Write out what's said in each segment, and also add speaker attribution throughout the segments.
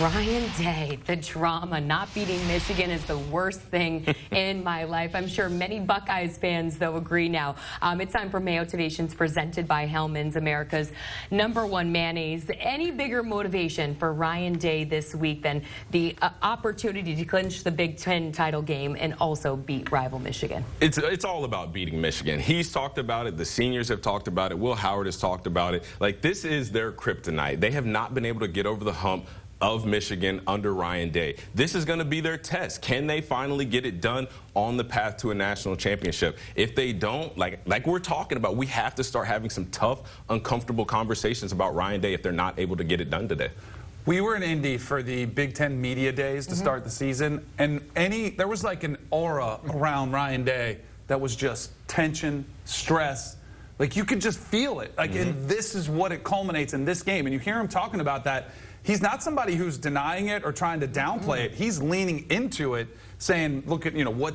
Speaker 1: Ryan Day, the drama. Not beating Michigan is the worst thing in my life. I'm sure many Buckeyes fans, though, agree now. It's time for Mayo Motivations presented by Hellmann's, America's #1 mayonnaise. Any bigger motivation for Ryan Day this week than the opportunity to clinch the Big Ten title game and also beat rival Michigan?
Speaker 2: It's all about beating Michigan. He's talked about it. The seniors have talked about it. Will Howard has talked about it. Like, this is their kryptonite. They have not been able to get over the hump of Michigan under Ryan Day. This is going to be their test. Can they finally get it done on the path to a national championship? If they don't, like we're talking about, we have to start having some tough, uncomfortable conversations about Ryan Day if they're not able to get it done today.
Speaker 3: We were in Indy for the Big Ten media days to start the season, and there was like an aura around Ryan Day that was just tension, stress. Like, you could just feel it. Like, and this is what it culminates in this game. And you hear him talking about that. He's not somebody who's denying it or trying to downplay it. He's leaning into it, saying, look at,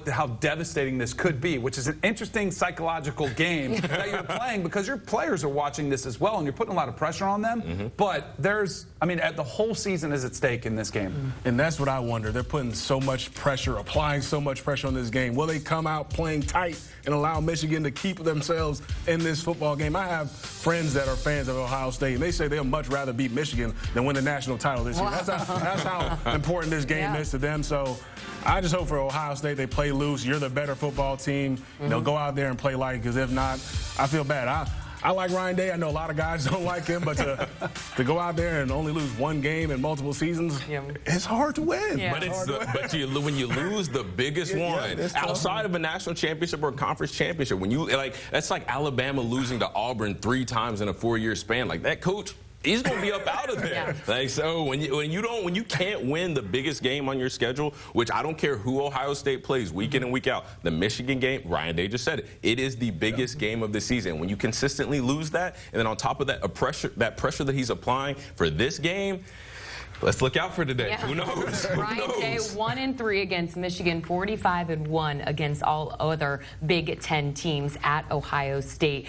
Speaker 3: how devastating this could be, which is an interesting psychological game that you're playing, because your players are watching this as well, and you're putting a lot of pressure on them. But the whole season is at stake in this game.
Speaker 4: And that's what I wonder. They're putting so much pressure, applying so much pressure on this game. Will they come out playing tight and allow Michigan to keep themselves in this football game? I have friends that are fans of Ohio State, and they say they'll much rather beat Michigan than win the national title this year. That's how important this game is to them. So I just hope for Ohio State they play loose. You're the better football team. They'll go out there and play light, because if not, I feel bad. I like Ryan Day. I know a lot of guys don't like him, but to go out there and only lose one game in multiple seasons, it's hard to win.
Speaker 1: Yeah.
Speaker 2: When you lose the biggest one outside of a national championship or a conference championship, that's like Alabama losing to Auburn 3 times in a 4-year span. Like, that coach, he's going to be up out of there. Like, so when you can't win the biggest game on your schedule, which I don't care who Ohio State plays week in and week out, the Michigan game, Ryan Day just said it, it is the biggest game of the season. When you consistently lose that, and then on top of that, that pressure that he's applying for this game, let's look out for today. Who knows?
Speaker 1: Ryan Day 1-3 against Michigan, 45-1 against all other Big Ten teams at Ohio State.